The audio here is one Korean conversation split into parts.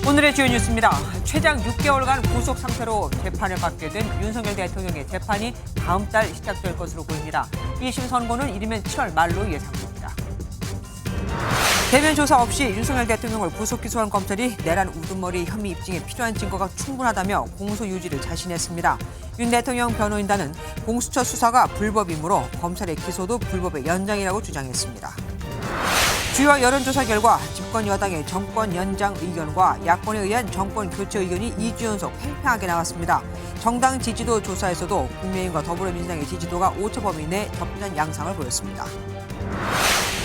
오늘의 주요 뉴스입니다. 최장 6개월간 구속 상태로 재판을 받게 된 윤석열 대통령의 재판이 다음 달 시작될 것으로 보입니다. 1심 선고는 이르면 7월 말로 예상됩니다. 대면 조사 없이 윤석열 대통령을 구속 기소한 검찰이 내란 우두머리 혐의 입증에 필요한 증거가 충분하다며 공소 유지를 자신했습니다. 윤 대통령 변호인단은 공수처 수사가 불법이므로 검찰의 기소도 불법의 연장이라고 주장했습니다. 주요 여론조사 결과 집권 여당의 정권 연장 의견과 야권에 의한 정권 교체 의견이 2주 연속 팽팽하게 나왔습니다. 정당 지지도 조사에서도 국민의힘과 더불어민주당의 지지도가 오차 범위 내 접전한 양상을 보였습니다.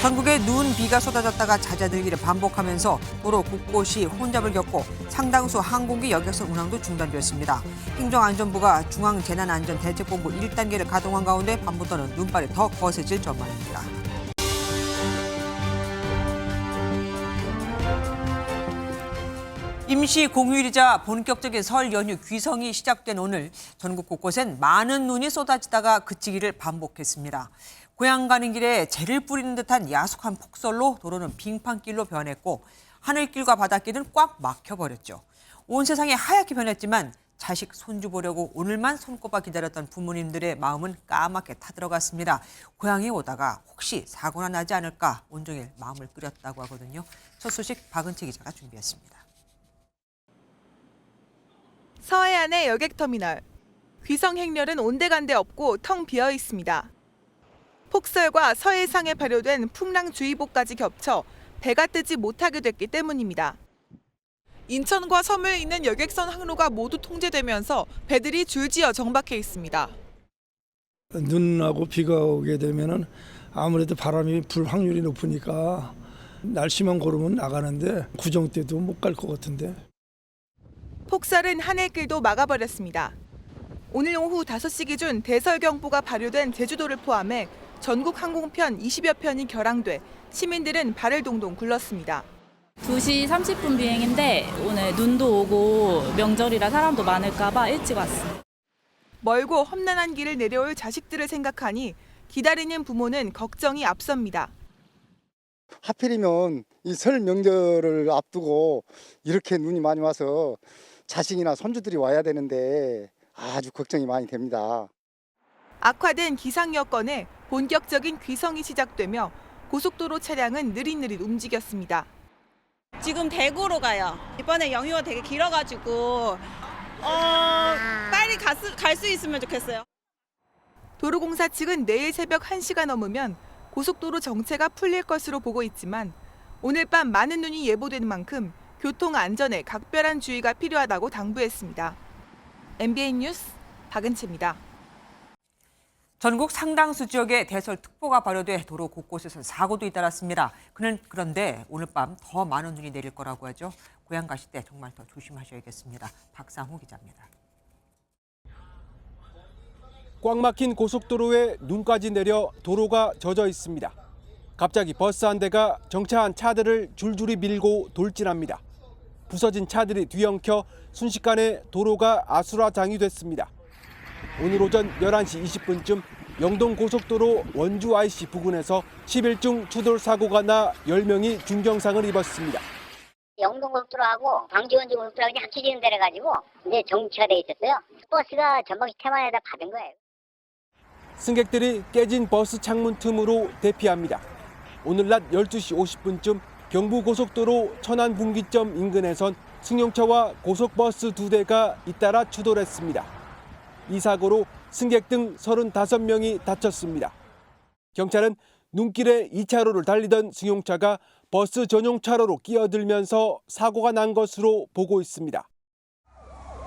전국에 눈, 비가 쏟아졌다가 잦아들기를 반복하면서 도로 곳곳이 혼잡을 겪고 상당수 항공기 여객선 운항도 중단되었습니다. 행정안전부가 중앙재난안전대책본부 1단계를 가동한 가운데 밤부터는 눈발이 더 거세질 전망입니다. 임시 공휴일이자 본격적인 설 연휴 귀성이 시작된 오늘 전국 곳곳엔 많은 눈이 쏟아지다가 그치기를 반복했습니다. 고향 가는 길에 재를 뿌리는 듯한 야속한 폭설로 도로는 빙판길로 변했고 하늘길과 바닷길은 꽉 막혀버렸죠. 온 세상이 하얗게 변했지만 자식 손주 보려고 오늘만 손꼽아 기다렸던 부모님들의 마음은 까맣게 타들어갔습니다. 고향에 오다가 혹시 사고나 나지 않을까 온종일 마음을 끓였다고 하거든요. 첫 소식 박은채 기자가 준비했습니다. 서해안의 여객터미널. 귀성 행렬은 온데간데 없고 텅 비어 있습니다. 폭설과 서해상에 발효된 풍랑주의보까지 겹쳐 배가 뜨지 못하게 됐기 때문입니다. 인천과 섬을 잇는 여객선 항로가 모두 통제되면서 배들이 줄지어 정박해 있습니다. 눈하고 비가 오게 되면은 아무래도 바람이 불 확률이 높으니까 날씨만 고르면 나가는데 구정 때도 못 갈 것 같은데. 폭설은 하늘길도 막아버렸습니다. 오늘 오후 5시 기준 대설경보가 발효된 제주도를 포함해 전국 항공편 20여 편이 결항돼 시민들은 발을 동동 굴렀습니다. 2시 30분 비행인데 오늘 눈도 오고 명절이라 사람도 많을까 봐 일찍 왔어요. 멀고 험난한 길을 내려올 자식들을 생각하니 기다리는 부모는 걱정이 앞섭니다. 하필이면 이 설 명절을 앞두고 이렇게 눈이 많이 와서 자식이나 손주들이 와야 되는데 아주 걱정이 많이 됩니다. 악화된 기상 여건에 본격적인 귀성이 시작되며 고속도로 차량은 느릿느릿 움직였습니다. 지금 대구로 가요. 이번에 연휴가 되게 길어가지고 빨리 갈 수 있으면 좋겠어요. 도로공사 측은 내일 새벽 1시가 넘으면 고속도로 정체가 풀릴 것으로 보고 있지만 오늘 밤 많은 눈이 예보되는 만큼 교통 안전에 각별한 주의가 필요하다고 당부했습니다. MBN 뉴스 박은채입니다. 전국 상당수 지역에 대설특보가 발효돼 도로 곳곳에서 사고도 잇따랐습니다. 그런데 오늘 밤 더 많은 눈이 내릴 거라고 하죠. 고향 가실 때 정말 더 조심하셔야겠습니다. 박상호 기자입니다. 꽉 막힌 고속도로에 눈까지 내려 도로가 젖어 있습니다. 갑자기 버스 한 대가 정차한 차들을 줄줄이 밀고 돌진합니다. 부서진 차들이 뒤엉켜 순식간에 도로가 아수라장이 됐습니다. 오늘 오전 11시 20분쯤 영동고속도로 원주 IC 부근에서 10일 추돌 사고가 나 10명이 중경상을 입었습니다. 영동고속도로하고 광주원주고속도로가 합쳐지는 데라 가지고 이제 정체돼 있었어요. 버스가 전방시 태만에다 받은 거예요. 승객들이 깨진 버스 창문 틈으로 대피합니다. 오늘 낮 12시 50분쯤 경부고속도로 천안분기점 인근에선 승용차와 고속버스 2대가 잇따라 추돌했습니다. 이 사고로 승객 등 35명이 다쳤습니다. 경찰은 눈길에 2차로를 달리던 승용차가 버스 전용 차로로 끼어들면서 사고가 난 것으로 보고 있습니다.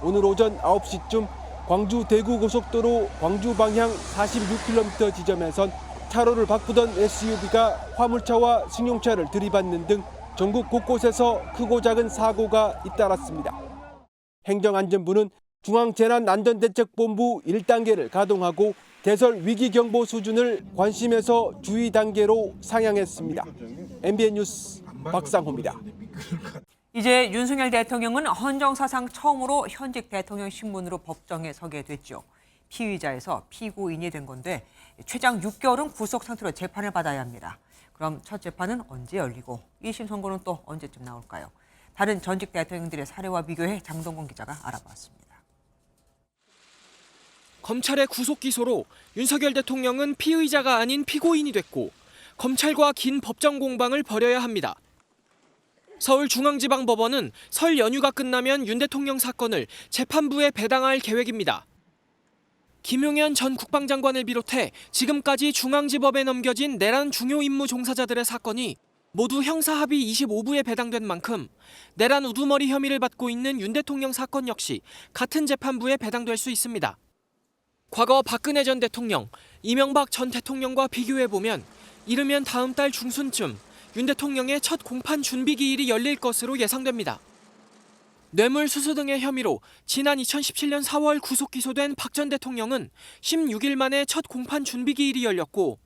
오늘 오전 9시쯤 광주 대구고속도로 광주 방향 46km 지점에선 차로를 바꾸던 SUV가 화물차와 승용차를 들이받는 등 전국 곳곳에서 크고 작은 사고가 잇따랐습니다. 행정안전부는 중앙재난안전대책본부 1단계를 가동하고 대설 위기경보 수준을 관심에서 주의 단계로 상향했습니다. MBN 뉴스 박상호입니다. 이제 윤석열 대통령은 헌정사상 처음으로 현직 대통령 신분으로 법정에 서게 됐죠. 피의자에서 피고인이 된 건데 최장 6개월은 구속 상태로 재판을 받아야 합니다. 그럼 첫 재판은 언제 열리고 1심 선고는 또 언제쯤 나올까요? 다른 전직 대통령들의 사례와 비교해 장동건 기자가 알아보았습니다. 검찰의 구속 기소로 윤석열 대통령은 피의자가 아닌 피고인이 됐고 검찰과 긴 법정 공방을 벌여야 합니다. 서울중앙지방법원은 설 연휴가 끝나면 윤 대통령 사건을 재판부에 배당할 계획입니다. 김용현 전 국방장관을 비롯해 지금까지 중앙지법에 넘겨진 내란 중요 임무 종사자들의 사건이 모두 형사합의 25부에 배당된 만큼 내란 우두머리 혐의를 받고 있는 윤 대통령 사건 역시 같은 재판부에 배당될 수 있습니다. 과거 박근혜 전 대통령, 이명박 전 대통령과 비교해보면 이르면 다음 달 중순쯤 윤 대통령의 첫 공판 준비 기일이 열릴 것으로 예상됩니다. 뇌물수수 등의 혐의로 지난 2017년 4월 구속 기소된 박 전 대통령은 16일 만에 첫 공판 준비 기일이 열렸고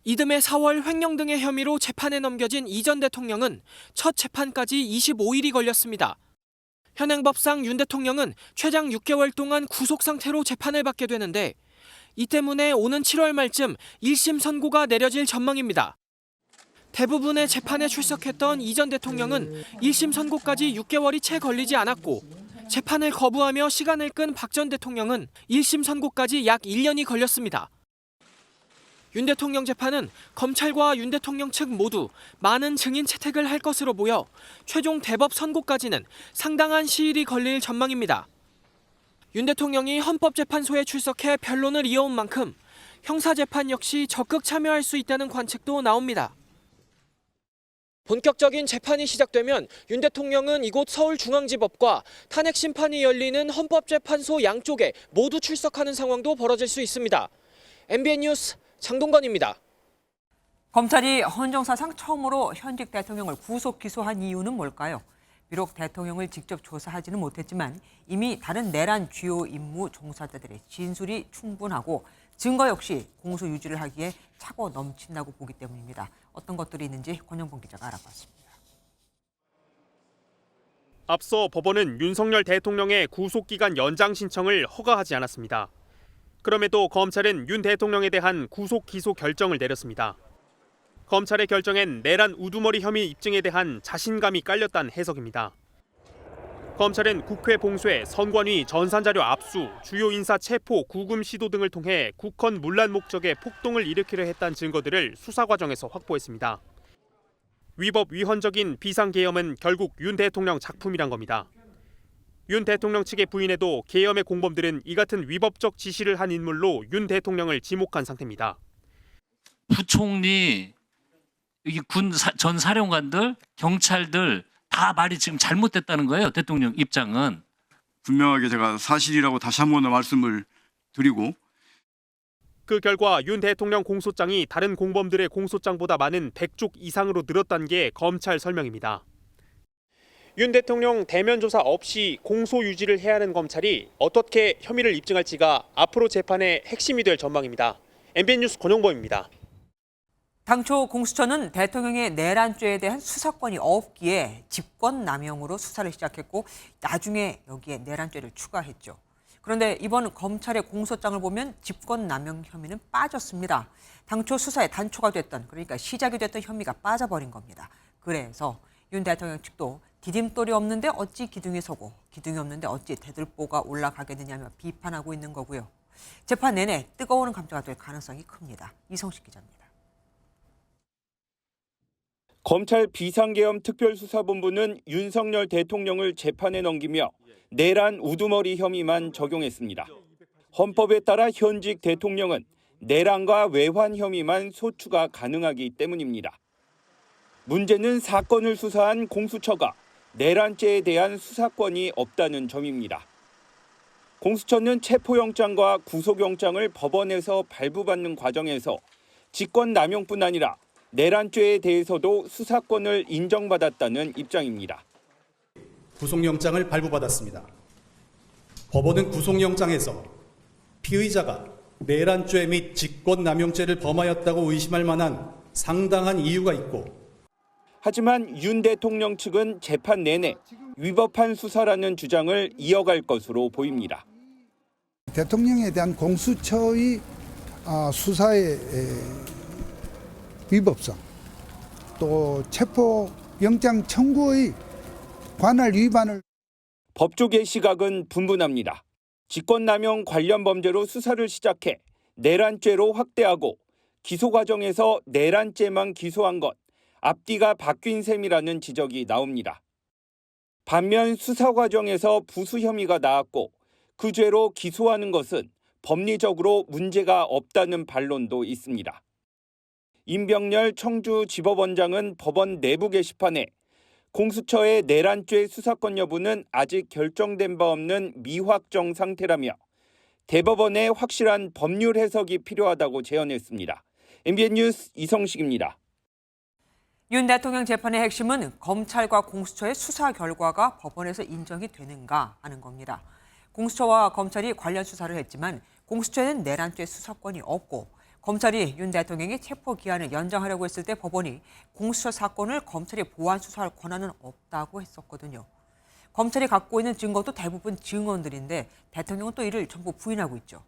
이듬해 4월 횡령 등의 혐의로 재판에 넘겨진 이 전 대통령은 첫 재판까지 25일이 걸렸습니다. 현행법상 윤 대통령은 최장 6개월 동안 구속 상태로 재판을 받게 되는데 이 때문에 오는 7월 말쯤 1심 선고가 내려질 전망입니다. 대부분의 재판에 출석했던 이 전 대통령은 1심 선고까지 6개월이 채 걸리지 않았고 재판을 거부하며 시간을 끈 박 전 대통령은 1심 선고까지 약 1년이 걸렸습니다. 윤 대통령 재판은 검찰과 윤 대통령 측 모두 많은 증인 채택을 할 것으로 보여 최종 대법 선고까지는 상당한 시일이 걸릴 전망입니다. 윤 대통령이 헌법재판소에 출석해 변론을 이어온 만큼 형사재판 역시 적극 참여할 수 있다는 관측도 나옵니다. 본격적인 재판이 시작되면 윤 대통령은 이곳 서울중앙지법과 탄핵 심판이 열리는 헌법재판소 양쪽에 모두 출석하는 상황도 벌어질 수 있습니다. MBN 뉴스 장동건입니다. 검찰이 헌정사상 처음으로 현직 대통령을 구속 기소한 이유는 뭘까요? 비록 대통령을 직접 조사하지는 못했지만 이미 다른 내란 주요 임무 종사자들의 진술이 충분하고 증거 역시 공소 유지를 하기에 차고 넘친다고 보기 때문입니다. 어떤 것들이 있는지 권영봉 기자가 알아봤습니다. 앞서 법원은 윤석열 대통령의 구속기간 연장 신청을 허가하지 않았습니다. 그럼에도 검찰은 윤 대통령에 대한 구속 기소 결정을 내렸습니다. 검찰의 결정엔 내란 우두머리 혐의 입증에 대한 자신감이 깔렸다는 해석입니다. 검찰은 국회 봉쇄, 선관위 전산자료 압수, 주요 인사 체포, 구금 시도 등을 통해 국헌 문란 목적의 폭동을 일으키려 했다는 증거들을 수사 과정에서 확보했습니다. 위법 위헌적인 비상계엄은 결국 윤 대통령 작품이란 겁니다. 윤 대통령 측의 부인에도 계엄의 공범들은 이 같은 위법적 지시를 한 인물로 윤 대통령을 지목한 상태입니다. 부총리, 군 전 사령관들, 경찰들 다 말이 지금 잘못됐다는 거예요. 대통령 입장은. 분명하게 제가 사실이라고 다시 한 번 더 말씀을 드리고 그 결과 윤 대통령 공소장이 다른 공범들의 공소장보다 많은 100쪽 이상으로 늘었다는 게 검찰 설명입니다. 윤 대통령 대면 조사 없이 공소 유지를 해야 하는 검찰이 어떻게 혐의를 입증할지가 앞으로 재판의 핵심이 될 전망입니다. MBN 뉴스 권영범입니다. 당초 공수처는 대통령의 내란죄에 대한 수사권이 없기에 직권남용으로 수사를 시작했고 나중에 여기에 내란죄를 추가했죠. 그런데 이번 검찰의 공소장을 보면 직권남용 혐의는 빠졌습니다. 당초 수사의 단초가 됐던, 그러니까 시작이 됐던 혐의가 빠져버린 겁니다. 그래서 윤 대통령 측도 디딤돌이 없는데 어찌 기둥이 서고 기둥이 없는데 어찌 대들보가 올라가겠느냐며 비판하고 있는 거고요. 재판 내내 뜨거운 감자가 될 가능성이 큽니다. 이성식 기자입니다. 검찰 비상계엄 특별수사본부는 윤석열 대통령을 재판에 넘기며 내란 우두머리 혐의만 적용했습니다. 헌법에 따라 현직 대통령은 내란과 외환 혐의만 소추가 가능하기 때문입니다. 문제는 사건을 수사한 공수처가 내란죄에 대한 수사권이 없다는 점입니다. 공수처는 체포영장과 구속영장을 법원에서 발부받는 과정에서 직권남용뿐 아니라 내란죄에 대해서도 수사권을 인정받았다는 입장입니다. 구속영장을 발부받았습니다. 법원은 구속영장에서 피의자가 내란죄 및 직권남용죄를 범하였다고 의심할 만한 상당한 이유가 있고 하지만 윤 대통령 측은 재판 내내 위법한 수사라는 주장을 이어갈 것으로 보입니다. 대통령에 대한 공수처의 수사의 위법성, 또 체포영장 청구의 관할 위반을 법조계 시각은 분분합니다. 직권남용 관련 범죄로 수사를 시작해 내란죄로 확대하고 기소 과정에서 내란죄만 기소한 것, 앞뒤가 바뀐 셈이라는 지적이 나옵니다. 반면 수사 과정에서 부수 혐의가 나왔고 그 죄로 기소하는 것은 법리적으로 문제가 없다는 반론도 있습니다. 임병렬 청주지법원장은 법원 내부 게시판에 공수처의 내란죄 수사권 여부는 아직 결정된 바 없는 미확정 상태라며 대법원의 확실한 법률 해석이 필요하다고 제언했습니다. MBN 뉴스 이성식입니다. 윤 대통령 재판의 핵심은 검찰과 공수처의 수사 결과가 법원에서 인정이 되는가 하는 겁니다. 공수처와 검찰이 관련 수사를 했지만 공수처에는 내란죄 수사권이 없고 검찰이 윤 대통령의 체포 기한을 연장하려고 했을 때 법원이 공수처 사건을 검찰이 보완 수사할 권한은 없다고 했었거든요. 검찰이 갖고 있는 증거도 대부분 증언들인데 대통령은 또 이를 전부 부인하고 있죠.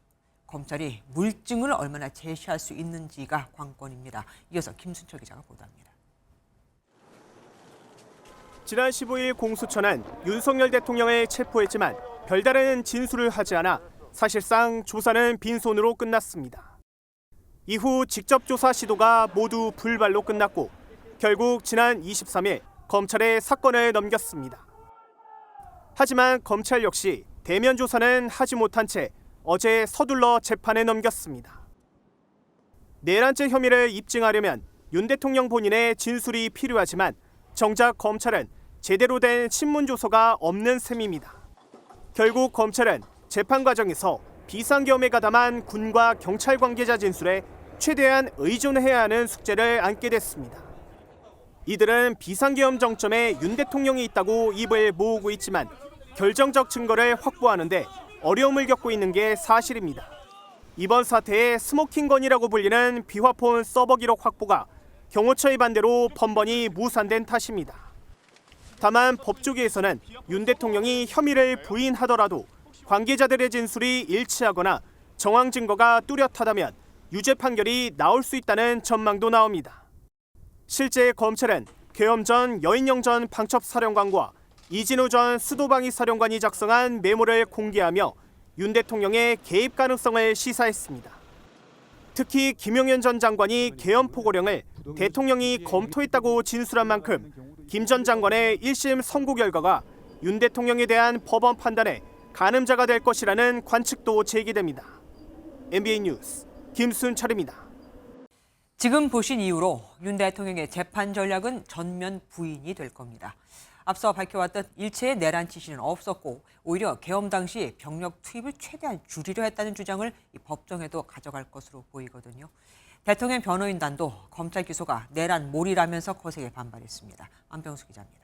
검찰이 물증을 얼마나 제시할 수 있는지가 관건입니다. 이어서 김순철 기자가 보도합니다. 지난 15일 공수처는 윤석열 대통령을 체포했지만 별다른 진술을 하지 않아 사실상 조사는 빈손으로 끝났습니다. 이후 직접 조사 시도가 모두 불발로 끝났고 결국 지난 23일 검찰에 사건을 넘겼습니다. 하지만 검찰 역시 대면 조사는 하지 못한 채 어제 서둘러 재판에 넘겼습니다. 내란죄 혐의를 입증하려면 윤 대통령 본인의 진술이 필요하지만 정작 검찰은 제대로 된 신문 조서가 없는 셈입니다. 결국 검찰은 재판 과정에서 비상계엄에 가담한 군과 경찰 관계자 진술에 최대한 의존해야 하는 숙제를 안게 됐습니다. 이들은 비상계엄 정점에 윤 대통령이 있다고 입을 모으고 있지만 결정적 증거를 확보하는데 어려움을 겪고 있는 게 사실입니다. 이번 사태의 스모킹건이라고 불리는 비화폰 서버 기록 확보가 경호처의 반대로 번번이 무산된 탓입니다. 다만 법조계에서는 윤 대통령이 혐의를 부인하더라도 관계자들의 진술이 일치하거나 정황 증거가 뚜렷하다면 유죄 판결이 나올 수 있다는 전망도 나옵니다. 실제 검찰은 계엄 전 여인영 전 방첩사령관과 이진우 전 수도방위 사령관이 작성한 메모를 공개하며 윤 대통령의 개입 가능성을 시사했습니다. 특히 김용현 전 장관이 계엄 포고령을 대통령이 검토했다고 진술한 만큼 김 전 장관의 1심 선고 결과가 윤 대통령에 대한 법원 판단에 가늠자가 될 것이라는 관측도 제기됩니다. MBN 뉴스 김순철입니다. 지금 보신 이후로 윤 대통령의 재판 전략은 전면 부인이 될 겁니다. 앞서 밝혀왔던 일체의 내란 지시는 없었고 오히려 계엄 당시 병력 투입을 최대한 줄이려 했다는 주장을 이 법정에도 가져갈 것으로 보이거든요. 대통령 변호인단도 검찰 기소가 내란 몰이라면서 거세게 반발했습니다. 안병수 기자입니다.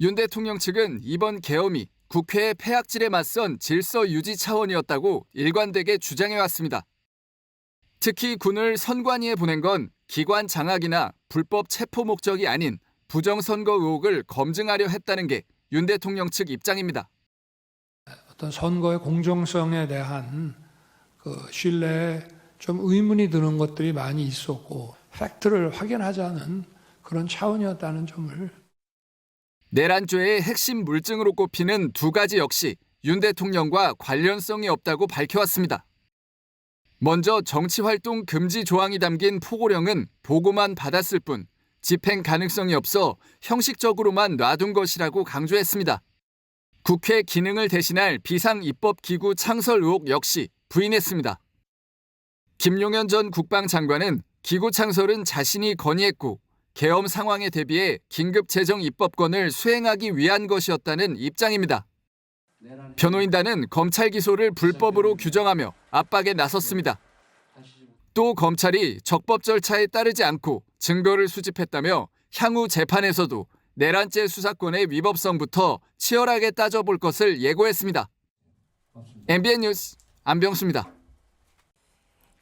윤 대통령 측은 이번 계엄이 국회의 폐악질에 맞선 질서 유지 차원이었다고 일관되게 주장해왔습니다. 특히 군을 선관위에 보낸 건 기관 장악이나 불법 체포 목적이 아닌 부정선거 의혹을 검증하려 했다는 게 윤 대통령 측 입장입니다. 어떤 선거의 공정성에 대한 그 신뢰에 좀 의문이 드는 것들이 많이 있었고 팩트를 확인하자는 그런 차원이었다는 점을. 내란죄의 핵심 물증으로 꼽히는 두 가지 역시 윤 대통령과 관련성이 없다고 밝혀왔습니다. 먼저 정치활동 금지 조항이 담긴 포고령은 보고만 받았을 뿐 집행 가능성이 없어 형식적으로만 놔둔 것이라고 강조했습니다. 국회 기능을 대신할 비상입법기구 창설 의혹 역시 부인했습니다. 김용현 전 국방장관은 기구 창설은 자신이 건의했고 계엄 상황에 대비해 긴급재정입법권을 수행하기 위한 것이었다는 입장입니다. 변호인단은 검찰 기소를 불법으로 규정하며 압박에 나섰습니다. 또 검찰이 적법 절차에 따르지 않고 증거를 수집했다며 향후 재판에서도 내란죄 수사권의 위법성부터 치열하게 따져볼 것을 예고했습니다. MBN 뉴스 안병수입니다.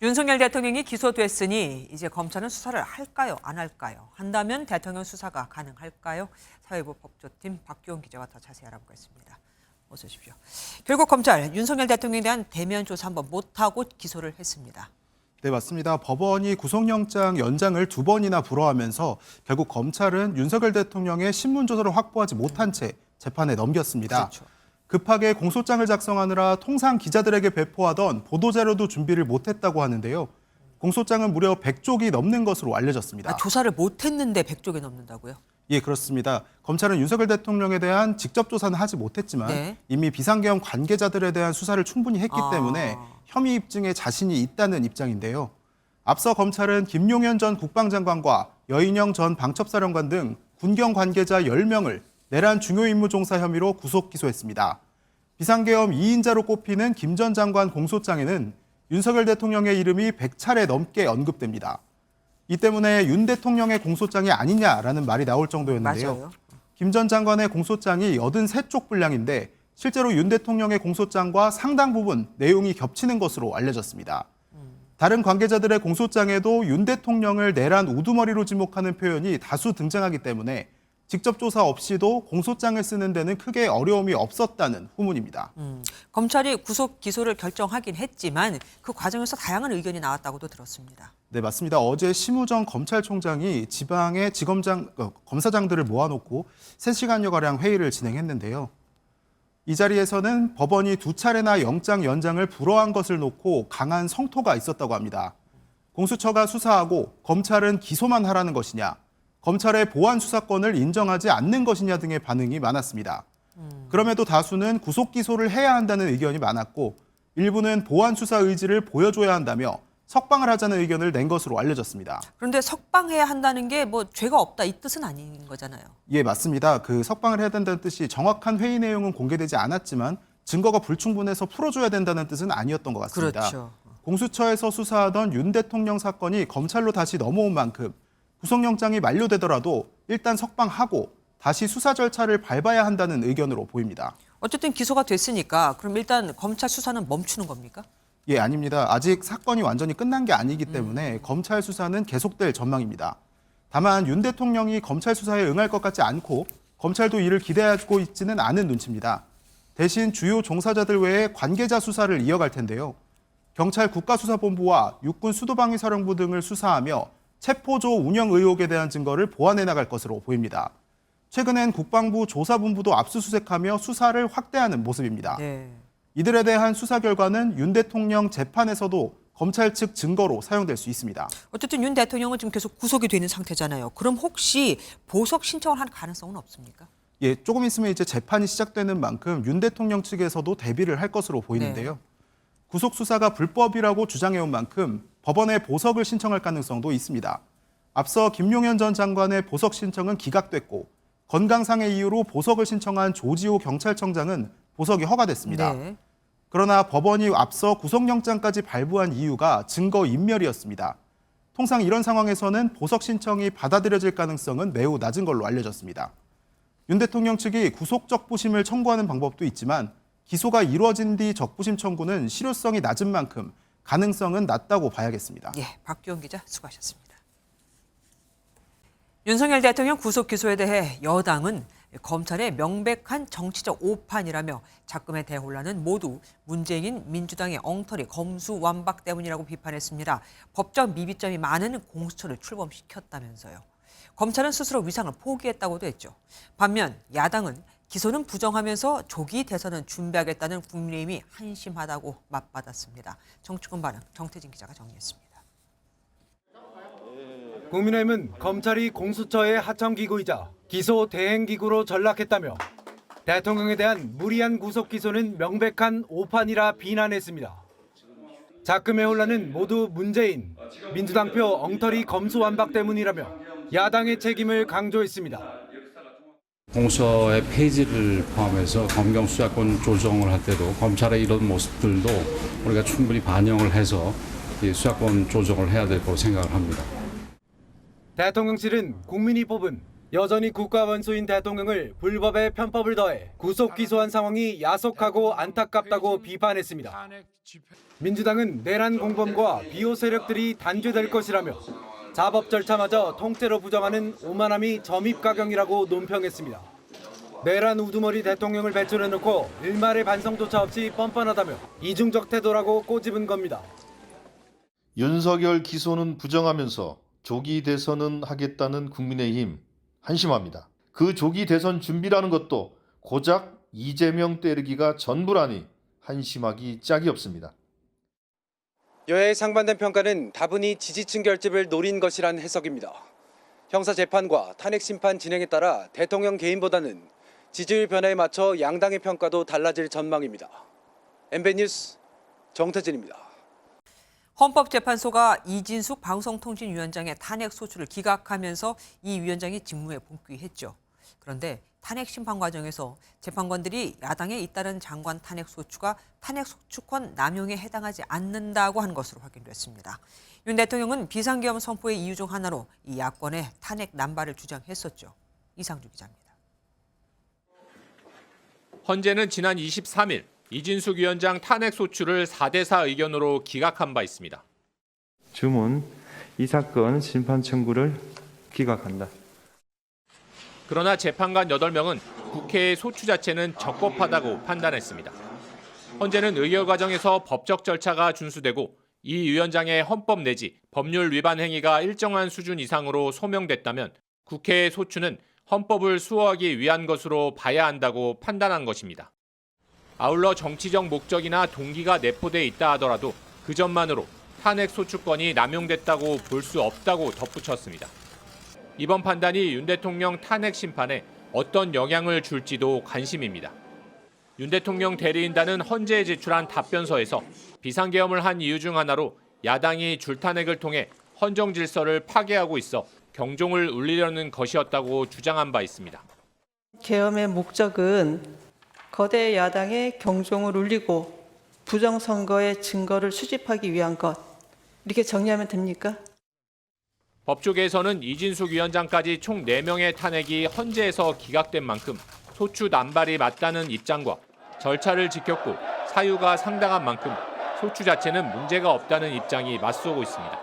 윤석열 대통령이 기소됐으니 이제 검찰은 수사를 할까요? 안 할까요? 한다면 대통령 수사가 가능할까요? 사회부 법조팀 박규원 기자가 더 자세히 알아보겠습니다. 어서 오십시오. 결국 검찰 윤석열 대통령에 대한 대면 조사 한번 못하고 기소를 했습니다. 네, 맞습니다. 법원이 구속영장 연장을 2번이나 불허하면서 결국 검찰은 윤석열 대통령의 신문조서를 확보하지 못한 채 재판에 넘겼습니다. 그렇죠. 급하게 공소장을 작성하느라 통상 기자들에게 배포하던 보도자료도 준비를 못했다고 하는데요. 공소장은 무려 100쪽이 넘는 것으로 알려졌습니다. 조사를 못했는데 100쪽이 넘는다고요? 예, 그렇습니다. 검찰은 윤석열 대통령에 대한 직접 조사는 하지 못했지만 네. 이미 비상계엄 관계자들에 대한 수사를 충분히 했기 때문에 혐의 입증에 자신이 있다는 입장인데요. 앞서 검찰은 김용현 전 국방장관과 여인영 전 방첩사령관 등 군경 관계자 10명을 내란 중요 임무 종사 혐의로 구속 기소했습니다. 비상계엄 2인자로 꼽히는 김 전 장관 공소장에는 윤석열 대통령의 이름이 100차례 넘게 언급됩니다. 이 때문에 윤 대통령의 공소장이 아니냐라는 말이 나올 정도였는데요. 맞아요. 김 전 장관의 공소장이 83쪽 분량인데 실제로 윤 대통령의 공소장과 상당 부분 내용이 겹치는 것으로 알려졌습니다. 다른 관계자들의 공소장에도 윤 대통령을 내란 우두머리로 지목하는 표현이 다수 등장하기 때문에 직접 조사 없이도 공소장을 쓰는 데는 크게 어려움이 없었다는 후문입니다. 검찰이 구속 기소를 결정하긴 했지만 그 과정에서 다양한 의견이 나왔다고도 들었습니다. 네, 맞습니다. 어제 심우정 검찰총장이 지방의 검사장들을 모아놓고 3시간여가량 회의를 진행했는데요. 이 자리에서는 법원이 2차례나 영장 연장을 불허한 것을 놓고 강한 성토가 있었다고 합니다. 공수처가 수사하고 검찰은 기소만 하라는 것이냐, 검찰의 보안 수사권을 인정하지 않는 것이냐 등의 반응이 많았습니다. 그럼에도 다수는 구속 기소를 해야 한다는 의견이 많았고 일부는 보안 수사 의지를 보여줘야 한다며 석방을 하자는 의견을 낸 것으로 알려졌습니다. 그런데 석방해야 한다는 게 뭐 죄가 없다 이 뜻은 아닌 거잖아요. 예, 맞습니다. 그 석방을 해야 된다는 뜻이 정확한 회의 내용은 공개되지 않았지만 증거가 불충분해서 풀어줘야 된다는 뜻은 아니었던 것 같습니다. 그렇죠. 공수처에서 수사하던 윤 대통령 사건이 검찰로 다시 넘어온 만큼 구속영장이 만료되더라도 일단 석방하고 다시 수사 절차를 밟아야 한다는 의견으로 보입니다. 어쨌든 기소가 됐으니까 그럼 일단 검찰 수사는 멈추는 겁니까? 예, 아닙니다. 아직 사건이 완전히 끝난 게 아니기 때문에 검찰 수사는 계속될 전망입니다. 다만 윤 대통령이 검찰 수사에 응할 것 같지 않고 검찰도 이를 기대하고 있지는 않은 눈치입니다. 대신 주요 종사자들 외에 관계자 수사를 이어갈 텐데요. 경찰 국가수사본부와 육군 수도방위사령부 등을 수사하며 체포조 운영 의혹에 대한 증거를 보완해 나갈 것으로 보입니다. 최근엔 국방부 조사본부도 압수수색하며 수사를 확대하는 모습입니다. 네. 이들에 대한 수사 결과는 윤 대통령 재판에서도 검찰 측 증거로 사용될 수 있습니다. 어쨌든 윤 대통령은 지금 계속 구속이 되는 상태잖아요. 그럼 혹시 보석 신청을 할 가능성은 없습니까? 예, 조금 있으면 이제 재판이 시작되는 만큼 윤 대통령 측에서도 대비를 할 것으로 보이는데요. 구속 수사가 불법이라고 주장해온 만큼 법원에 보석을 신청할 가능성도 있습니다. 앞서 김용현 전 장관의 보석 신청은 기각됐고 건강상의 이유로 보석을 신청한 조지호 경찰청장은 보석이 허가됐습니다. 네. 그러나 법원이 앞서 구속영장까지 발부한 이유가 증거인멸이었습니다. 통상 이런 상황에서는 보석 신청이 받아들여질 가능성은 매우 낮은 걸로 알려졌습니다. 윤 대통령 측이 구속 적부심을 청구하는 방법도 있지만 기소가 이루어진 뒤 적부심 청구는 실효성이 낮은 만큼 가능성은 낮다고 봐야겠습니다. 예, 박기영 기자 수고하셨습니다. 윤석열 대통령 구속 기소에 대해 여당은 검찰의 명백한 정치적 오판이라며 작금의 대혼란은 모두 문재인 민주당의 엉터리 검수완박 때문이라고 비판했습니다. 법적 미비점이 많은 공수처를 출범시켰다면서요. 검찰은 스스로 위상을 포기했다고도 했죠. 반면 야당은 기소는 부정하면서 조기 대선은 준비하겠다는 국민의힘이 한심하다고 맞받았습니다. 정치권 반응 정태진 기자가 정리했습니다. 국민의힘은 검찰이 공수처의 하청기구이자 기소 대행기구로 전락했다며 대통령에 대한 무리한 구속 기소는 명백한 오판이라 비난했습니다. 작금의 혼란은 모두 문재인, 민주당표 엉터리 검수완박 때문이라며 야당의 책임을 강조했습니다. 공수처의 폐지를 포함해서 검경 수사권 조정을 할 때도 검찰의 이런 모습들도 우리가 충분히 반영을 해서 이 수사권 조정을 해야 될 거라고 생각을 합니다. 대통령실은 국민이 뽑은 여전히 국가원수인 대통령을 불법의 편법을 더해 구속 기소한 상황이 야속하고 안타깝다고 비판했습니다. 민주당은 내란 공범과 비호 세력들이 단죄될 것이라며 자법 절차마저 통째로 부정하는 오만함이 점입가경이라고 논평했습니다. 내란 우두머리 대통령을 배출해놓고 일말의 반성조차 없이 뻔뻔하다며 이중적 태도라고 꼬집은 겁니다. 윤석열 기소는 부정하면서 조기 대선은 하겠다는 국민의힘 한심합니다. 그 조기 대선 준비라는 것도 고작 이재명 때리기가 전부라니 한심하기 짝이 없습니다. 여야의 상반된 평가는 다분히 지지층 결집을 노린 것이란 해석입니다. 형사재판과 탄핵심판 진행에 따라 대통령 개인보다는 지지율 변화에 맞춰 양당의 평가도 달라질 전망입니다. MBN 뉴스 정태진입니다. 헌법재판소가 이진숙 방송통신위원장의 탄핵 소추를 기각하면서 이 위원장이 직무에 복귀했죠. 그런데 탄핵 심판 과정에서 재판관들이 야당에 잇따른 장관 탄핵 소추가 탄핵 소추권 남용에 해당하지 않는다고 한 것으로 확인됐습니다. 윤 대통령은 비상계엄 선포의 이유 중 하나로 이 야권의 탄핵 남발을 주장했었죠. 이상주 기자입니다. 헌재는 지난 23일 이진숙 위원장 탄핵 소추를 4대4 의견으로 기각한 바 있습니다. 주문 이 사건 심판 청구를 기각한다. 그러나 재판관 8명은 국회의 소추 자체는 적법하다고 판단했습니다. 헌재는 의결 과정에서 법적 절차가 준수되고 이 위원장의 헌법 내지 법률 위반 행위가 일정한 수준 이상으로 소명됐다면 국회의 소추는 헌법을 수호하기 위한 것으로 봐야 한다고 판단한 것입니다. 아울러 정치적 목적이나 동기가 내포돼 있다 하더라도 그 점만으로 탄핵 소추권이 남용됐다고 볼 수 없다고 덧붙였습니다. 이번 판단이 윤 대통령 탄핵 심판에 어떤 영향을 줄지도 관심입니다. 윤 대통령 대리인단은 헌재에 제출한 답변서에서 비상계엄을 한 이유 중 하나로 야당이 줄탄핵을 통해 헌정 질서를 파괴하고 있어 경종을 울리려는 것이었다고 주장한 바 있습니다. 계엄의 목적은 거대 야당의 경종을 울리고 부정선거의 증거를 수집하기 위한 것, 이렇게 정리하면 됩니까? 법조계에서는 이진숙 위원장까지 총 4명의 탄핵이 헌재에서 기각된 만큼 소추 남발이 맞다는 입장과 절차를 지켰고 사유가 상당한 만큼 소추 자체는 문제가 없다는 입장이 맞서고 있습니다.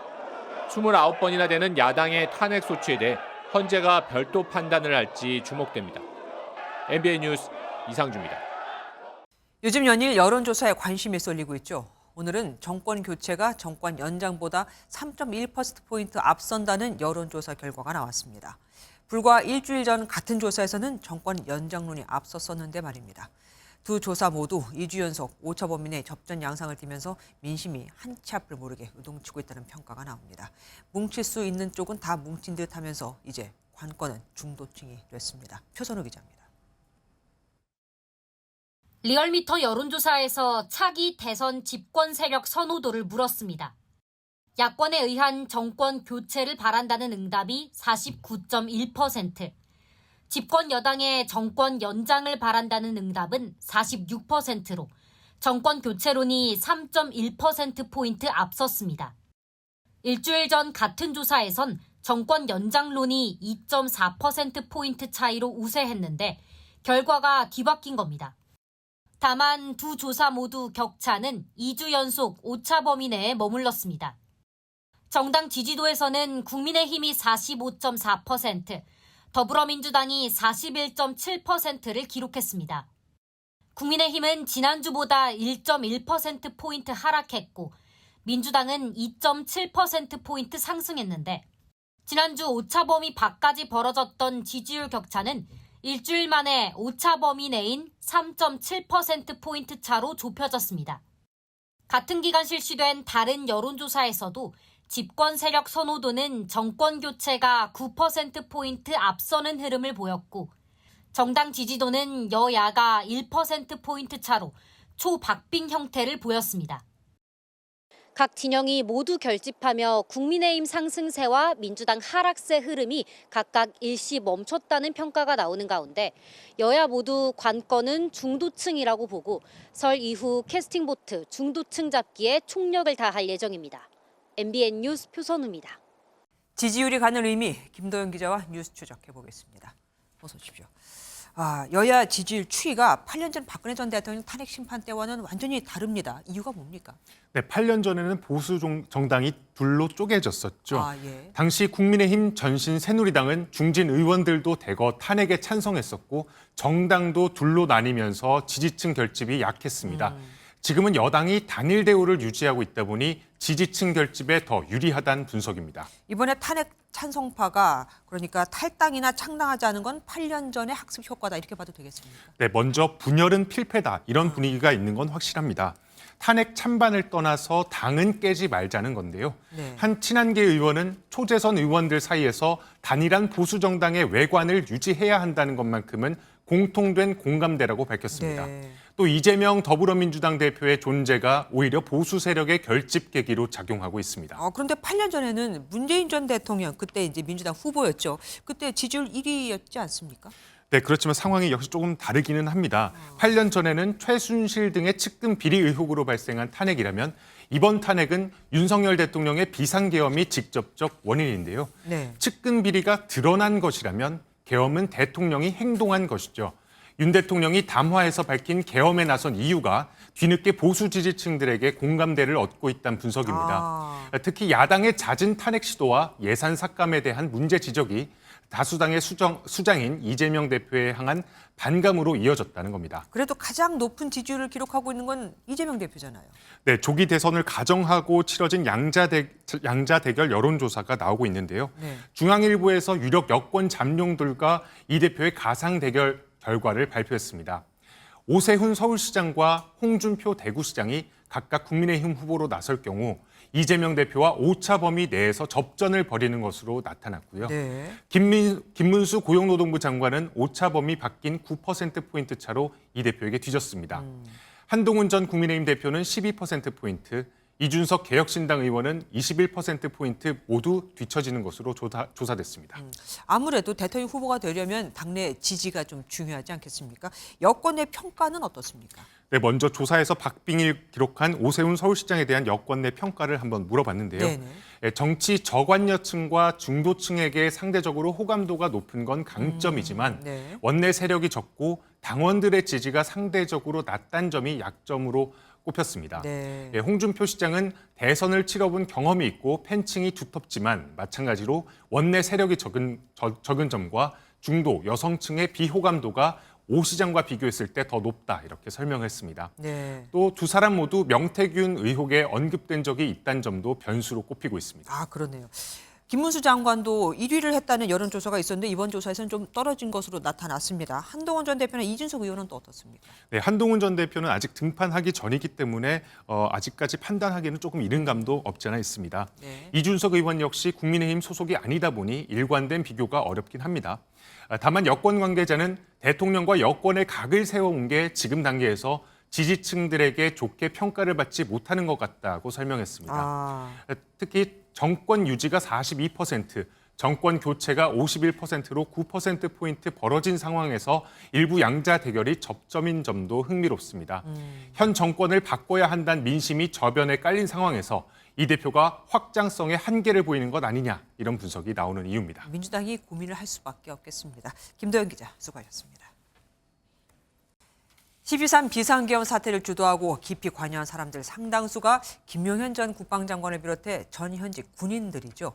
29번이나 되는 야당의 탄핵 소추에 대해 헌재가 별도 판단을 할지 주목됩니다. MBN 뉴스 이상주입니다. 요즘 연일 여론조사에 관심이 쏠리고 있죠. 오늘은 정권 교체가 정권 연장보다 3.1%포인트 앞선다는 여론조사 결과가 나왔습니다. 불과 일주일 전 같은 조사에서는 정권 연장론이 앞섰었는데 말입니다. 두 조사 모두 2주 연속 오차범위 접전 양상을 띠면서 민심이 한 치 앞을 모르게 요동치고 있다는 평가가 나옵니다. 뭉칠 수 있는 쪽은 다 뭉친 듯하면서 이제 관건은 중도층이 됐습니다. 표선우 기자입니다. 리얼미터 여론조사에서 차기 대선 집권 세력 선호도를 물었습니다. 야권에 의한 정권 교체를 바란다는 응답이 49.1%, 집권 여당의 정권 연장을 바란다는 응답은 46%로 정권 교체론이 3.1%포인트 앞섰습니다. 일주일 전 같은 조사에선 정권 연장론이 2.4%포인트 차이로 우세했는데 결과가 뒤바뀐 겁니다. 다만 두 조사 모두 격차는 2주 연속 오차 범위 내에 머물렀습니다. 정당 지지도에서는 국민의힘이 45.4%, 더불어민주당이 41.7%를 기록했습니다. 국민의힘은 지난주보다 1.1%포인트 하락했고 민주당은 2.7%포인트 상승했는데 지난주 오차 범위 밖까지 벌어졌던 지지율 격차는 일주일 만에 오차 범위 내인 3.7%포인트 차로 좁혀졌습니다. 같은 기간 실시된 다른 여론조사에서도 집권 세력 선호도는 정권 교체가 9%포인트 앞서는 흐름을 보였고 정당 지지도는 여야가 1%포인트 차로 초박빙 형태를 보였습니다. 각 진영이 모두 결집하며 국민의힘 상승세와 민주당 하락세 흐름이 각각 일시 멈췄다는 평가가 나오는 가운데 여야 모두 관건은 중도층이라고 보고 설 이후 캐스팅보트 중도층 잡기에 총력을 다할 예정입니다. MBN 뉴스 표선우입니다. 지지율이 가는 의미, 김도영 기자와 뉴스 추적해보겠습니다. 어서 오십시오. 여야 지지율 추이가 8년 전 박근혜 전 대통령 탄핵 심판 때와는 완전히 다릅니다. 이유가 뭡니까? 네, 8년 전에는 보수 정당이 둘로 쪼개졌었죠. 예. 당시 국민의힘 전신 새누리당은 중진 의원들도 대거 탄핵에 찬성했었고 정당도 둘로 나뉘면서 지지층 결집이 약했습니다. 지금은 여당이 단일 대우를 유지하고 있다 보니 지지층 결집에 더 유리하다는 분석입니다. 이번에 탄핵 찬성파가 그러니까 탈당이나 창당하지 않은 건 8년 전의 학습 효과다 이렇게 봐도 되겠습니까? 네, 먼저 분열은 필패다 이런 분위기가 있는 건 확실합니다. 탄핵 찬반을 떠나서 당은 깨지 말자는 건데요. 네. 한 친한계 의원은 초재선 의원들 사이에서 단일한 보수 정당의 외관을 유지해야 한다는 것만큼은 공통된 공감대라고 밝혔습니다. 네. 또 이재명 더불어민주당 대표의 존재가 오히려 보수 세력의 결집 계기로 작용하고 있습니다. 그런데 8년 전에는 문재인 전 대통령 그때 이제 민주당 후보였죠. 그때 지지율 1위였지 않습니까? 네, 그렇지만 상황이 역시 조금 다르기는 합니다. 8년 전에는 최순실 등의 측근 비리 의혹으로 발생한 탄핵이라면 이번 탄핵은 윤석열 대통령의 비상계엄이 직접적 원인인데요. 네. 측근 비리가 드러난 것이라면 계엄은 대통령이 행동한 것이죠. 윤 대통령이 담화에서 밝힌 계엄에 나선 이유가 뒤늦게 보수 지지층들에게 공감대를 얻고 있다는 분석입니다. 특히 야당의 잦은 탄핵 시도와 예산 삭감에 대한 문제 지적이 다수당의 수장인 이재명 대표에 향한 반감으로 이어졌다는 겁니다. 그래도 가장 높은 지지율을 기록하고 있는 건 이재명 대표잖아요. 네, 조기 대선을 가정하고 치러진 양자 대결 여론조사가 나오고 있는데요. 네. 중앙일보에서 유력 여권 잠룡들과 이 대표의 가상 대결 결과를 발표했습니다. 오세훈 서울시장과 홍준표 대구시장이 각각 국민의힘 후보로 나설 경우 이재명 대표와 오차 범위 내에서 접전을 벌이는 것으로 나타났고요. 네. 김문수 고용노동부 장관은 오차 범위 바뀐 9%포인트 차로 이 대표에게 뒤졌습니다. 한동훈 전 국민의힘 대표는 12%포인트, 이준석 개혁신당 의원은 21%포인트 모두 뒤처지는 것으로 조사됐습니다. 아무래도 대통령 후보가 되려면 당내 지지가 좀 중요하지 않겠습니까? 여권의 평가는 어떻습니까? 네, 먼저 조사에서 박빙을 기록한 오세훈 서울시장에 대한 여권 내 평가를 한번 물어봤는데요. 네네. 정치 저관여층과 중도층에게 상대적으로 호감도가 높은 건 강점이지만 네. 원내 세력이 적고 당원들의 지지가 상대적으로 낮다는 점이 약점으로 꼽혔습니다. 네. 홍준표 시장은 대선을 치러본 경험이 있고 팬층이 두텁지만 마찬가지로 원내 세력이 적은 점과 중도, 여성층의 비호감도가 오 시장과 비교했을 때 더 높다 이렇게 설명했습니다. 네. 또 두 사람 모두 명태균 의혹에 언급된 적이 있다는 점도 변수로 꼽히고 있습니다. 그러네요. 김문수 장관도 1위를 했다는 여론조사가 있었는데 이번 조사에서는 좀 떨어진 것으로 나타났습니다. 한동훈 전 대표나 이준석 의원은 또 어떻습니까? 네, 한동훈 전 대표는 아직 등판하기 전이기 때문에 아직까지 판단하기에는 조금 이른 감도 없지 않아 있습니다. 네. 이준석 의원 역시 국민의힘 소속이 아니다 보니 일관된 비교가 어렵긴 합니다. 다만 여권 관계자는 대통령과 여권의 각을 세워온 게 지금 단계에서 지지층들에게 좋게 평가를 받지 못하는 것 같다고 설명했습니다. 특히 정권 유지가 42%, 정권 교체가 51%로 9%포인트 벌어진 상황에서 일부 양자 대결이 접점인 점도 흥미롭습니다. 현 정권을 바꿔야 한다는 민심이 저변에 깔린 상황에서 이 대표가 확장성의 한계를 보이는 것 아니냐 이런 분석이 나오는 이유입니다. 민주당이 고민을 할 수밖에 없겠습니다. 김도연 기자 수고하셨습니다. 12.3 비상계엄 사태를 주도하고 깊이 관여한 사람들 상당수가 김용현 전 국방장관을 비롯해 전현직 군인들이죠.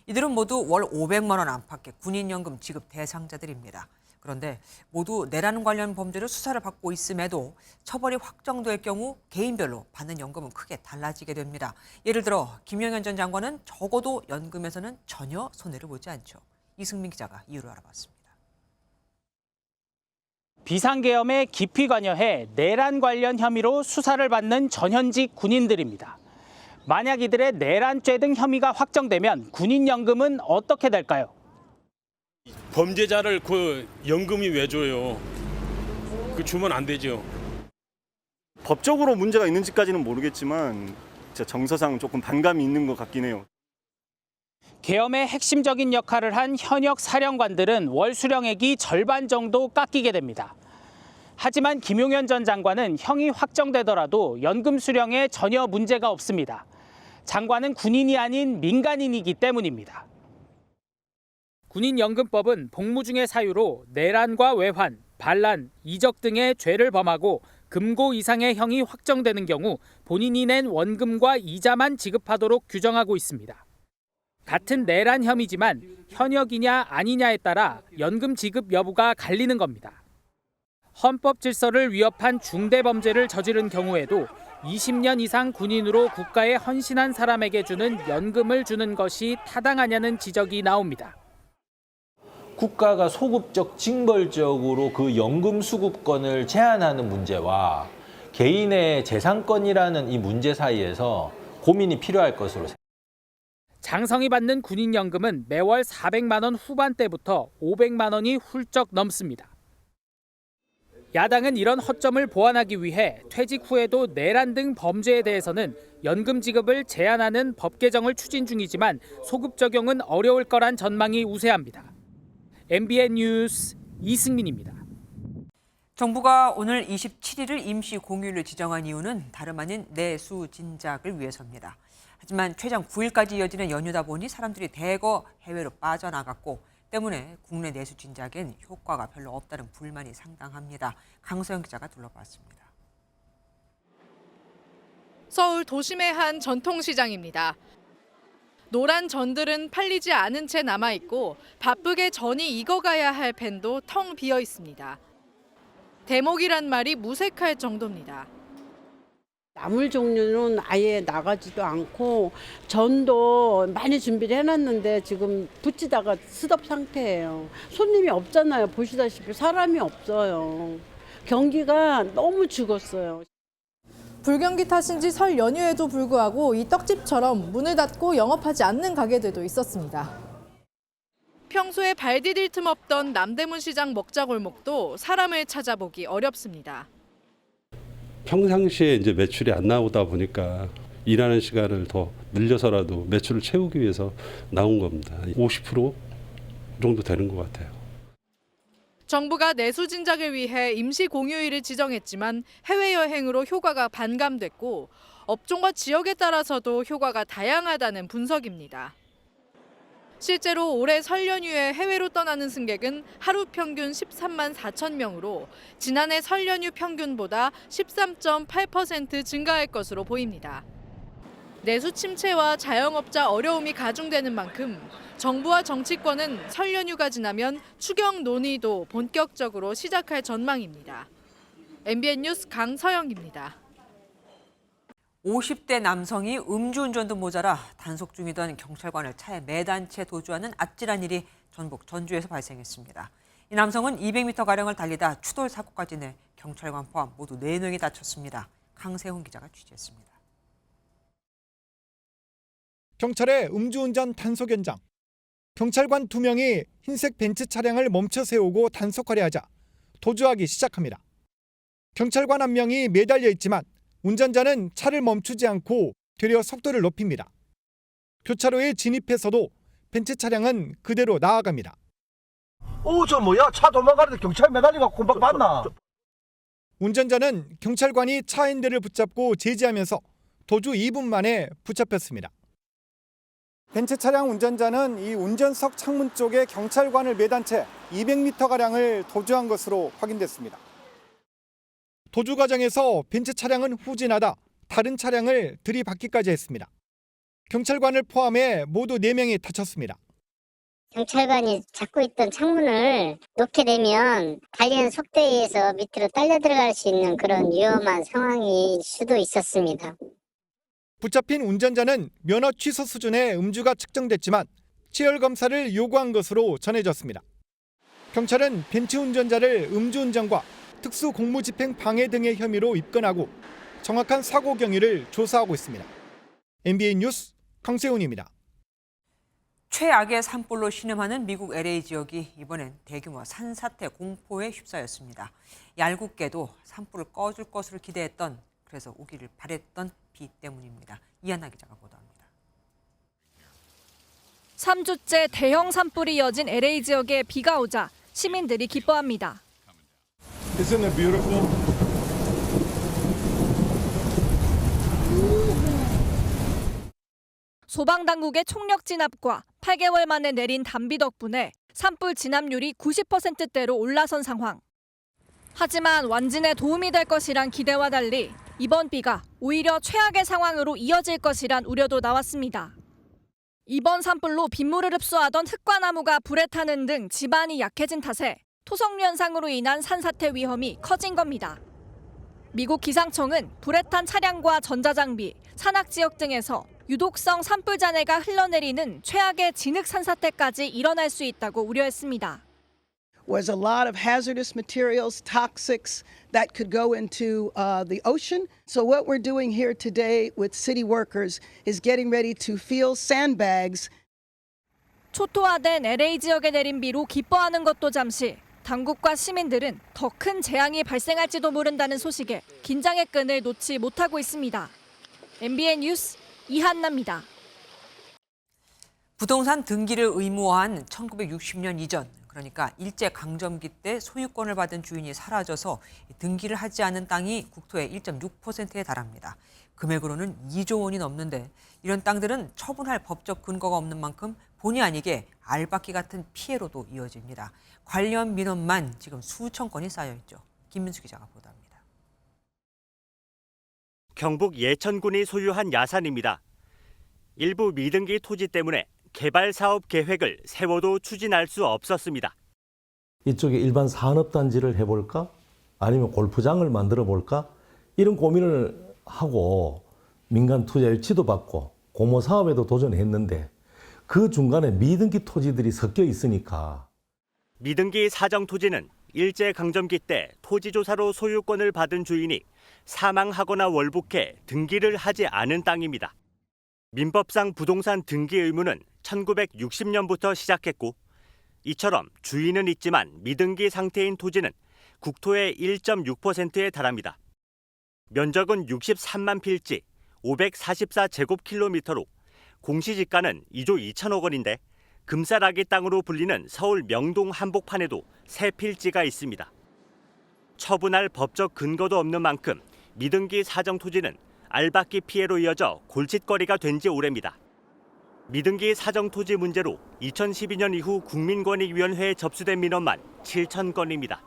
이들은 모두 월 500만 원 안팎의 군인연금 지급 대상자들입니다. 그런데 모두 내란 관련 범죄로 수사를 받고 있음에도 처벌이 확정될 경우 개인별로 받는 연금은 크게 달라지게 됩니다. 예를 들어 김용현 전 장관은 적어도 연금에서는 전혀 손해를 보지 않죠. 이승민 기자가 이유를 알아봤습니다. 비상계엄에 깊이 관여해 내란 관련 혐의로 수사를 받는 전현직 군인들입니다. 만약 이들의 내란죄 등 혐의가 확정되면 군인연금은 어떻게 될까요? 범죄자를 그 연금이 왜 줘요? 그 주면 안 되죠. 법적으로 문제가 있는지까지는 모르겠지만 정서상 조금 반감이 있는 것 같긴 해요. 계엄의 핵심적인 역할을 한 현역 사령관들은 월 수령액이 절반 정도 깎이게 됩니다. 하지만 김용현 전 장관은 형이 확정되더라도 연금 수령에 전혀 문제가 없습니다. 장관은 군인이 아닌 민간인이기 때문입니다. 군인연금법은 복무 중의 사유로 내란과 외환, 반란, 이적 등의 죄를 범하고 금고 이상의 형이 확정되는 경우 본인이 낸 원금과 이자만 지급하도록 규정하고 있습니다. 같은 내란 혐의지만 현역이냐 아니냐에 따라 연금 지급 여부가 갈리는 겁니다. 헌법 질서를 위협한 중대 범죄를 저지른 경우에도 20년 이상 군인으로 국가에 헌신한 사람에게 주는 연금을 주는 것이 타당하냐는 지적이 나옵니다. 국가가 소급적 징벌적으로 그 연금 수급권을 제한하는 문제와 개인의 재산권이라는 이 문제 사이에서 고민이 필요할 것으로 생각합니다. 장성이 받는 군인연금은 매월 400만 원 후반대부터 500만 원이 훌쩍 넘습니다. 야당은 이런 허점을 보완하기 위해 퇴직 후에도 내란 등 범죄에 대해서는 연금 지급을 제한하는 법 개정을 추진 중이지만 소급 적용은 어려울 거란 전망이 우세합니다. MBN 뉴스 이승민입니다. 정부가 오늘 27일을 임시 공휴일로 지정한 이유는 다름 아닌 내수 진작을 위해서입니다. 하지만 최장 9일까지 이어지는 연휴다 보니 사람들이 대거 해외로 빠져나갔고 때문에 국내 내수 진작엔 효과가 별로 없다는 불만이 상당합니다. 강서영 기자가 둘러봤습니다. 서울 도심의 한 전통시장입니다. 노란 전들은 팔리지 않은 채 남아있고 바쁘게 전이 익어가야 할 팬도 텅 비어 있습니다. 대목이란 말이 무색할 정도입니다. 나물 종류는 아예 나가지도 않고 전도 많이 준비를 해놨는데 지금 붙이다가 스톱 상태예요. 손님이 없잖아요. 보시다시피 사람이 없어요. 경기가 너무 죽었어요. 불경기 탓인지 설 연휴에도 불구하고 이 떡집처럼 문을 닫고 영업하지 않는 가게들도 있었습니다. 평소에 발 디딜 틈 없던 남대문 시장 먹자골목도 사람을 찾아보기 어렵습니다. 평상시에 이제 매출이 안 나오다 보니까 일하는 시간을 더 늘려서라도 매출을 채우기 위해서 나온 겁니다. 50% 정도 되는 것 같아요. 정부가 내수 진작을 위해 임시 공휴일을 지정했지만 해외여행으로 효과가 반감됐고 업종과 지역에 따라서도 효과가 다양하다는 분석입니다. 실제로 올해 설 연휴에 해외로 떠나는 승객은 하루 평균 13만 4천 명으로 지난해 설 연휴 평균보다 13.8% 증가할 것으로 보입니다. 내수 침체와 자영업자 어려움이 가중되는 만큼 정부와 정치권은 설 연휴가 지나면 추경 논의도 본격적으로 시작할 전망입니다. MBN 뉴스 강서영입니다. 50대 남성이 음주운전도 모자라 단속 중이던 경찰관을 차에 매단 채 도주하는 아찔한 일이 전북 전주에서 발생했습니다. 이 남성은 200m가량을 달리다 추돌 사고까지 내 경찰관 포함 모두 4명이 다쳤습니다. 강세훈 기자가 취재했습니다. 경찰의 음주운전 단속 현장. 경찰관 2명이 흰색 벤츠 차량을 멈춰 세우고 단속하려 하자 도주하기 시작합니다. 경찰관 1명이 매달려 있지만 운전자는 차를 멈추지 않고 되려 속도를 높입니다. 교차로에 진입해서도 벤츠 차량은 그대로 나아갑니다. 저 뭐야? 차 도망가는데 경찰 매달리고 곰박 봤나? 운전자는 경찰관이 차 핸들을 붙잡고 제지하면서 도주 2분 만에 붙잡혔습니다. 벤츠 차량 운전자는 이 운전석 창문 쪽에 경찰관을 매단 채 200m가량을 도주한 것으로 확인됐습니다. 도주 과정에서 벤츠 차량은 후진하다 다른 차량을 들이받기까지 했습니다. 경찰관을 포함해 모두 4명이 다쳤습니다. 경찰관이 잡고 있던 창문을 놓게 되면 달리는 속도에 의해서 밑으로 딸려 들어갈 수 있는 그런 위험한 상황일 수도 있었습니다. 붙잡힌 운전자는 면허 취소 수준의 음주가 측정됐지만 치열 검사를 요구한 것으로 전해졌습니다. 경찰은 벤츠 운전자를 음주운전과 특수공무집행 방해 등의 혐의로 입건하고 정확한 사고 경위를 조사하고 있습니다. MBN 뉴스 강세훈입니다. 최악의 산불로 신음하는 미국 LA 지역이 이번엔 대규모 산사태 공포에 휩싸였습니다. 얄궂게도 산불을 꺼줄 것으로 기대했던, 그래서 오기를 바랬던 비 때문입니다. 이한나 기자가 보도합니다. 3주째 대형 산불이 이어진 LA 지역에 비가 오자 시민들이 기뻐합니다. Isn't it beautiful? 소방당국의 총력 진압과 8개월 만에 내린 단비 덕분에 산불 진압률이 90%대로 올라선 상황. 하지만 완진에 도움이 될 것이란 기대와 달리 이번 비가 오히려 최악의 상황으로 이어질 것이란 우려도 나왔습니다. 이번 산불로 빗물을 흡수하던 흙과나무가 불에 타는 등 지반이 약해진 탓에 토성류 현상으로 인한 산사태 위험이 커진 겁니다. 미국 기상청은 불에 탄 차량과 전자장비, 산악 지역 등에서 유독성 산불 잔해가 흘러내리는 최악의 진흙 산사태까지 일어날 수 있다고 우려했습니다. Was a lot of hazardous materials, toxics that could go into the ocean. So what we're doing here today with city workers is getting ready to fill sandbags. 초토화된 LA 지역에 내린 비로 기뻐하는 것도 잠시, 당국과 시민들은 더 큰 재앙이 발생할지도 모른다는 소식에 긴장의 끈을 놓지 못하고 있습니다. MBN 뉴스 이한나입니다. 부동산 등기를 의무화한 1960년 이전, 그러니까 일제강점기 때 소유권을 받은 주인이 사라져서 등기를 하지 않은 땅이 국토의 1.6%에 달합니다. 금액으로는 2조 원이 넘는데 이런 땅들은 처분할 법적 근거가 없는 만큼 본의 아니게 알박기 같은 피해로도 이어집니다. 관련 민원만 지금 수천 건이 쌓여있죠. 김민수 기자가 보도합니다. 경북 예천군이 소유한 야산입니다. 일부 미등기 토지 때문에 개발 사업 계획을 세워도 추진할 수 없었습니다. 이쪽에 일반 산업단지를 해볼까? 아니면 골프장을 만들어 볼까? 이런 고민을 하고 민간 투자율 지도받고 공모 사업에도 도전했는데 그 중간에 미등기 토지들이 섞여 있으니까. 미등기 사정 토지는 일제강점기 때 토지조사로 소유권을 받은 주인이 사망하거나 월북해 등기를 하지 않은 땅입니다. 민법상 부동산 등기 의무는 1960년부터 시작했고 이처럼 주인은 있지만 미등기 상태인 토지는 국토의 1.6%에 달합니다. 면적은 63만 필지, 544제곱킬로미터로 공시지가는 2조 2천억 원인데 금싸라기 땅으로 불리는 서울 명동 한복판에도 새 필지가 있습니다. 처분할 법적 근거도 없는 만큼 미등기 사정 토지는 알박기 피해로 이어져 골칫거리가 된 지 오래입니다. 미등기 사정 토지 문제로 2012년 이후 국민권익위원회에 접수된 민원만 7천 건입니다.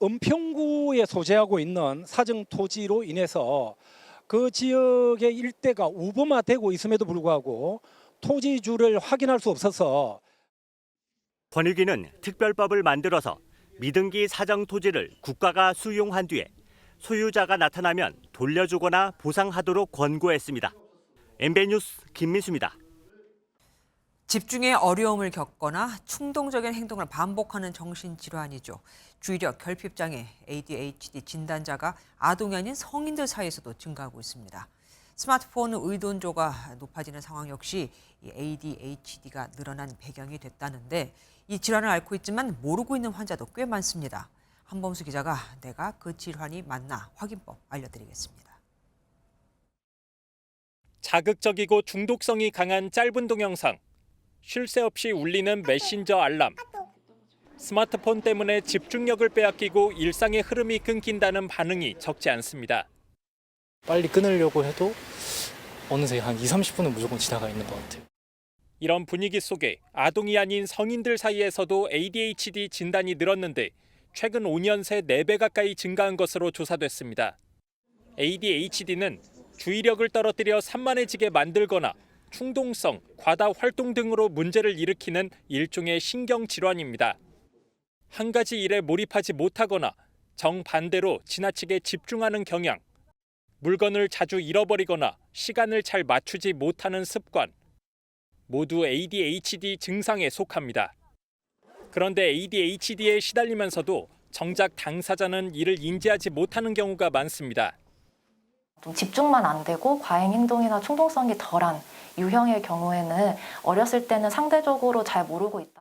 은평구에 소재하고 있는 사정 토지로 인해서 그 지역의 일대가 우범화되고 있음에도 불구하고 토지주를 확인할 수 없어서 권익위는 특별법을 만들어서 미등기 사정 토지를 국가가 수용한 뒤에 소유자가 나타나면 돌려주거나 보상하도록 권고했습니다. MBN 뉴스 김민수입니다. 집중에 어려움을 겪거나 충동적인 행동을 반복하는 정신질환이죠. 주의력 결핍장애 ADHD 진단자가 아동이 아닌 성인들 사이에서도 증가하고 있습니다. 스마트폰 의존도가 높아지는 상황 역시 이 ADHD가 늘어난 배경이 됐다는데 이 질환을 앓고 있지만 모르고 있는 환자도 꽤 많습니다. 한범수 기자가 내가 그 질환이 맞나 확인법 알려드리겠습니다. 자극적이고 중독성이 강한 짧은 동영상, 쉴 새 없이 울리는 메신저 알람, 스마트폰 때문에 집중력을 빼앗기고 일상의 흐름이 끊긴다는 반응이 적지 않습니다. 빨리 끊으려고 해도 어느새 한 20-30분은 무조건 지나가 있는 것 같아요. 이런 분위기 속에 아동이 아닌 성인들 사이에서도 ADHD 진단이 늘었는데 최근 5년 새 4배 가까이 증가한 것으로 조사됐습니다. ADHD는 주의력을 떨어뜨려 산만해지게 만들거나 충동성, 과다 활동 등으로 문제를 일으키는 일종의 신경질환입니다. 한 가지 일에 몰입하지 못하거나 정반대로 지나치게 집중하는 경향, 물건을 자주 잃어버리거나 시간을 잘 맞추지 못하는 습관, 모두 ADHD 증상에 속합니다. 그런데 ADHD에 시달리면서도 정작 당사자는 이를 인지하지 못하는 경우가 많습니다. 좀 집중만 안 되고 과잉 행동이나 충동성이 덜한 유형의 경우에는 어렸을 때는 상대적으로 잘 모르고 있다.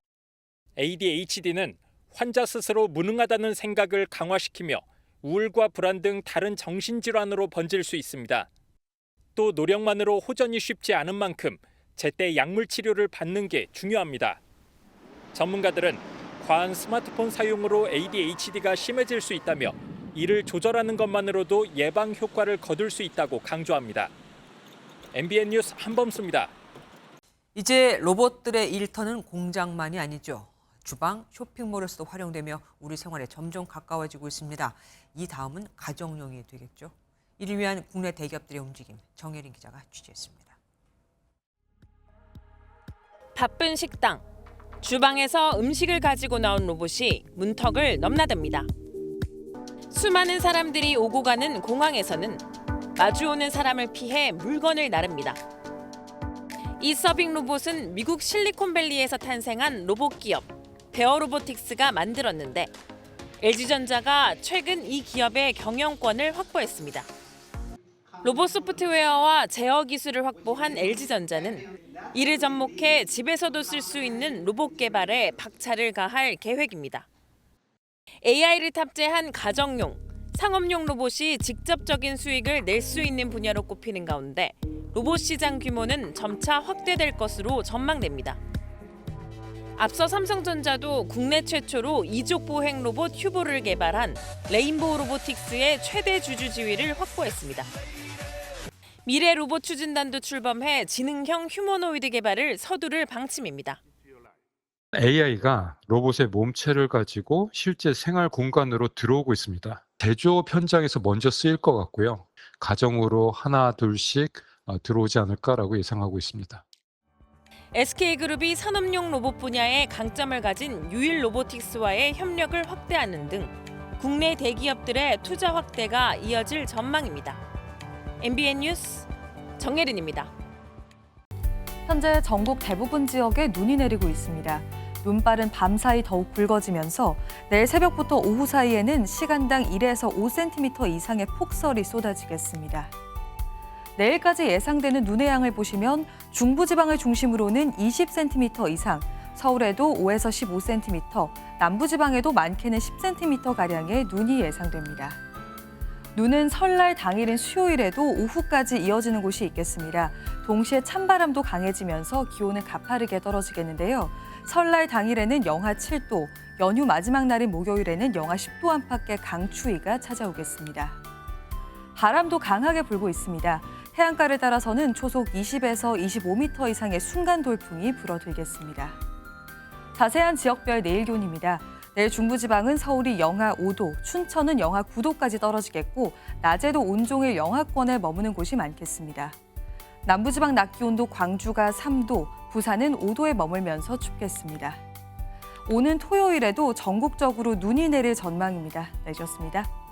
ADHD는 환자 스스로 무능하다는 생각을 강화시키며 우울과 불안 등 다른 정신질환으로 번질 수 있습니다. 또 노력만으로 호전이 쉽지 않은 만큼 제때 약물 치료를 받는 게 중요합니다. 전문가들은 과한 스마트폰 사용으로 ADHD가 심해질 수 있다며 이를 조절하는 것만으로도 예방 효과를 거둘 수 있다고 강조합니다. MBN 뉴스 한범수입니다. 이제 로봇들의 일터는 공장만이 아니죠. 주방, 쇼핑몰에서도 활용되며 우리 생활에 점점 가까워지고 있습니다. 이 다음은 가정용이 되겠죠. 이를 위한 국내 대기업들의 움직임, 정혜린 기자가 취재했습니다. 바쁜 식당, 주방에서 음식을 가지고 나온 로봇이 문턱을 넘나듭니다. 수많은 사람들이 오고 가는 공항에서는 마주오는 사람을 피해 물건을 나릅니다. 이 서빙 로봇은 미국 실리콘밸리에서 탄생한 로봇 기업 베어 로보틱스가 만들었는데 LG전자가 최근 이 기업의 경영권을 확보했습니다. 로봇 소프트웨어와 제어 기술을 확보한 LG전자는 이를 접목해 집에서도 쓸 수 있는 로봇 개발에 박차를 가할 계획입니다. AI를 탑재한 가정용, 상업용 로봇이 직접적인 수익을 낼 수 있는 분야로 꼽히는 가운데 로봇 시장 규모는 점차 확대될 것으로 전망됩니다. 앞서 삼성전자도 국내 최초로 이족 보행 로봇 휴보를 개발한 레인보우 로보틱스의 최대 주주 지위를 확보했습니다. 미래 로봇 추진단도 출범해 지능형 휴머노이드 개발을 서두를 방침입니다. AI가 로봇의 몸체를 가지고 실제 생활 공간으로 들어오고 있습니다. 제조업 현장에서 먼저 쓰일 것 같고요. 가정으로 하나 둘씩 들어오지 않을까라고 예상하고 있습니다. SK그룹이 산업용 로봇 분야에 강점을 가진 유일 로보틱스와의 협력을 확대하는 등 국내 대기업들의 투자 확대가 이어질 전망입니다. MBN 뉴스 정혜린입니다. 현재 전국 대부분 지역에 눈이 내리고 있습니다. 눈발은 밤사이 더욱 굵어지면서 내일 새벽부터 오후 사이에는 시간당 1에서 5cm 이상의 폭설이 쏟아지겠습니다. 내일까지 예상되는 눈의 양을 보시면 중부지방을 중심으로는 20cm 이상, 서울에도 5에서 15cm, 남부지방에도 많게는 10cm가량의 눈이 예상됩니다. 눈은 설날 당일인 수요일에도 오후까지 이어지는 곳이 있겠습니다. 동시에 찬바람도 강해지면서 기온은 가파르게 떨어지겠는데요. 설날 당일에는 영하 7도, 연휴 마지막 날인 목요일에는 영하 10도 안팎의 강추위가 찾아오겠습니다. 바람도 강하게 불고 있습니다. 해안가를 따라서는 초속 20에서 25m 이상의 순간 돌풍이 불어들겠습니다. 자세한 지역별 내일 기온입니다. 내일 중부지방은 서울이 영하 5도, 춘천은 영하 9도까지 떨어지겠고 낮에도 온종일 영하권에 머무는 곳이 많겠습니다. 남부지방 낮 기온도 광주가 3도, 부산은 5도에 머물면서 춥겠습니다. 오는 토요일에도 전국적으로 눈이 내릴 전망입니다. 내주셨습니다.